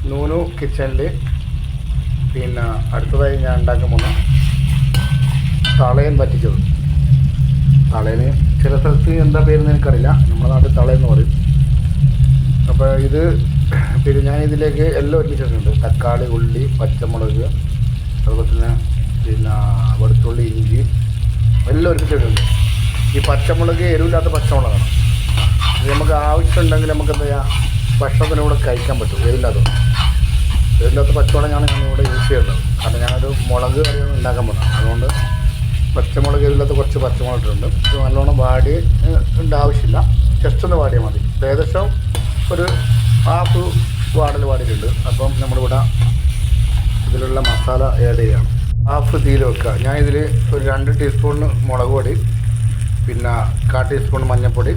നൂനു കിച്ചണിൽ പിന്നെ അടുത്തതായി ഞാൻ ഉണ്ടാക്കാൻ പോകുന്ന തളയൻ പറ്റിച്ചത്. തളയന് ചില സ്ഥലത്ത് എന്താ പേരെന്ന് എനിക്കറിയില്ല, നമ്മുടെ നാട്ടിൽ തളയെന്ന് പറയും. അപ്പോൾ ഇത് പിന്നെ ഞാൻ ഇതിലേക്ക് എല്ലാം ഒരുമിച്ചിട്ടുണ്ട്. തക്കാളി, ഉള്ളി, പച്ചമുളക്, അതുപോലെ തന്നെ പിന്നെ വെളുത്തുള്ളി, ഇഞ്ചി എല്ലാം ഒരുമിച്ചിട്ടുണ്ട്. ഈ പച്ചമുളക് എരിവില്ലാത്ത പച്ചമുളകാണ്. ഇത് നമുക്ക് ആവശ്യമുണ്ടെങ്കിൽ നമുക്ക് എന്താ ചെയ്യുക, ഭക്ഷണത്തിന് കൂടെ കഴിക്കാൻ പറ്റും. എരിവില്ലാത്ത പച്ചമുളകാണ് ഞാനിവിടെ യൂസ് ചെയ്യുന്നത്. കാരണം ഞാനൊരു മുളക് കറിയാണ് ഉണ്ടാക്കാൻ പോകുന്നത്. അതുകൊണ്ട് പച്ചമുളക് എരിവില്ലാത്ത കുറച്ച് പച്ചമുളക് ഇട്ടിട്ടുണ്ട്. ഇത് നല്ലോണം വാടി ആവശ്യമില്ല, ജസ്റ്റ് ഒന്ന് വാടിയാൽ മതി. ഏകദേശം ഒരു ഹാഫ് വാടിയിട്ടുണ്ട്. അപ്പം നമ്മളിവിടെ ഇതിലുള്ള മസാല ആഡ് ചെയ്യുകയാണ്. ഹാഫ് തീയിൽ വെക്കുക. ഞാൻ ഇതിൽ ഒരു 2 ടീസ്പൂണ് മുളക് പൊടി, പിന്നെ 1/4 ടീസ്പൂൺ മഞ്ഞൾപ്പൊടി,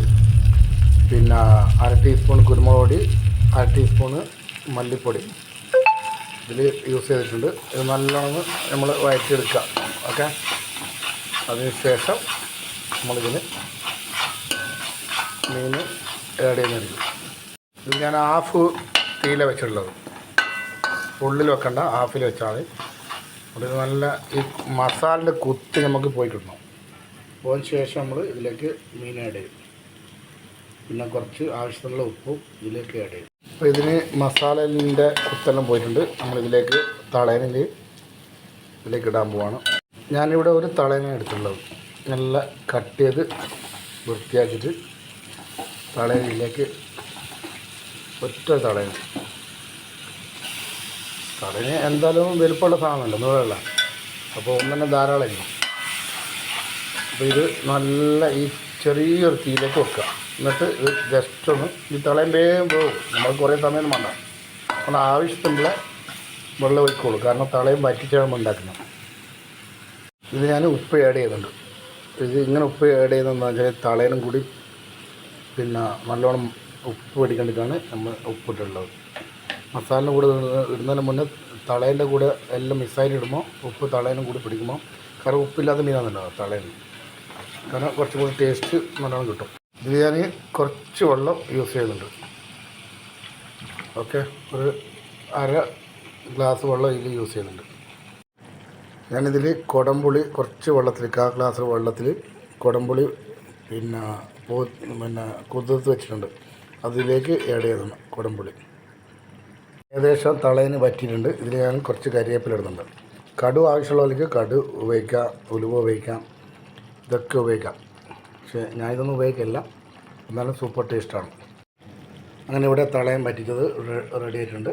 പിന്നെ 1/2 ടീസ്പൂൺ കുരുമുളക് പൊടി, 1/2 ടീസ്പൂണ് മല്ലിപ്പൊടി ഇതിൽ യൂസ് ചെയ്തിട്ടുണ്ട്. ഇത് നല്ലോണം നമ്മൾ വഴറ്റിയെടുക്കുക. ഓക്കെ, അതിനുശേഷം നമ്മളിതിന് മീൻ ആഡ് ചെയ്യുന്നതായിരിക്കും. ഇത് ഞാൻ ഹാഫ് തീയില വെച്ചിട്ടുള്ളത്, ഫുള്ളിൽ വെക്കണ്ട, ഹാഫിൽ വെച്ചാൽ മതി. അത് നല്ല ഈ മസാലയുടെ കുത്തി നമുക്ക് പോയി കിട്ടണം. പോയതിന് ശേഷം നമ്മൾ ഇതിലേക്ക് മീൻ ആഡ് ചെയ്യും. പിന്നെ കുറച്ച് ആവശ്യത്തിനുള്ള ഉപ്പും ഇതിലേക്ക് ആഡ് ചെയ്യും. അപ്പോൾ ഇതിന് മസാലൻ്റെ കുത്തെല്ലാം പോയിട്ടുണ്ട്. നമ്മളിതിലേക്ക് തളയനിൽ ഇതിലേക്ക് ഇടാൻ പോവാണ്. ഞാനിവിടെ ഒരു തളയന എടുത്തുള്ളത്, നല്ല കട്ട് ചെയ്ത് വൃത്തിയാക്കിയിട്ട് തളയനിലേക്ക് ഒറ്റ തളയന എന്തായാലും വലുപ്പമുള്ള സാധനമല്ല, നൂറല്ല. അപ്പോൾ ഒന്നെ ധാരാളമായിരിക്കും. അപ്പോൾ ഇത് നല്ല ഈ ചെറിയൊരു തീയിലേക്ക് വെക്കുക. എന്നിട്ട് ഇത് ജസ്റ്റ് ഒന്ന് ഈ തളയും വേഗം പോകും. നമ്മൾ കുറേ സമയം വേണ്ട, നമ്മൾ ആവശ്യത്തിനുള്ള വെള്ളം ഒഴിക്കുള്ളൂ. കാരണം തളയും വറ്റിച്ചാണ് ഉണ്ടാക്കുന്നത്. ഇത് ഞാൻ ഉപ്പ് ആഡ് ചെയ്യുന്നുണ്ട്. ഇത് ഇങ്ങനെ ഉപ്പ് ആഡ് ചെയ്യുന്നതെന്ന് വെച്ചാൽ തളയനും കൂടി പിന്നെ നല്ലോണം ഉപ്പ് പിടിക്കേണ്ടിട്ടാണ് നമ്മൾ ഉപ്പിട്ടുള്ളത്. മസാലയുടെ കൂടെ ഇടുന്നതിന് മുന്നേ തളേൻ്റെ കൂടെ എല്ലാം മിക്സായിട്ട് ഇടുമ്പോൾ ഉപ്പ് തളേനും കൂടി പിടിക്കുമ്പോൾ, കാരണം ഉപ്പില്ലാത്ത മീനാണെന്നുണ്ടാവും തളേന്, കാരണം കുറച്ചും കൂടി ടേസ്റ്റ് നല്ലോണം കിട്ടും. ഇത് ഞാൻ കുറച്ച് വെള്ളം യൂസ് ചെയ്യുന്നുണ്ട്. ഓക്കെ, ഒരു 1/2 ഗ്ലാസ് വെള്ളം ഇതിൽ യൂസ് ചെയ്യുന്നുണ്ട്. ഞാനിതിൽ കുടംപുളി കുറച്ച് വെള്ളത്തിൽ 1/4 ഗ്ലാസ് വെള്ളത്തിൽ കുടംപുളി പിന്നെ കുതിർത്ത് വെച്ചിട്ടുണ്ട്, അതിലേക്ക് ആഡ് ചെയ്തതാണ് കുടംപുളി. ഏകദേശം തളയിന് പറ്റിയിട്ടുണ്ട്. ഇതിൽ ഞാൻ കുറച്ച് കരിവേപ്പില ഇടുന്നുണ്ട്. കടു ആവശ്യമുള്ളവർക്ക് കടു ഉപയോഗിക്കാം, ഉലുവ ഉപയോഗിക്കാം, ഇതൊക്കെ ഉപയോഗിക്കാം. പക്ഷേ ഞാനിതൊന്നും ഉപയോഗിക്കില്ല, എന്നാലും സൂപ്പർ ടേസ്റ്റാണ്. അങ്ങനെ ഇവിടെ തളയം പറ്റിച്ചത് റെഡി ആയിട്ടുണ്ട്.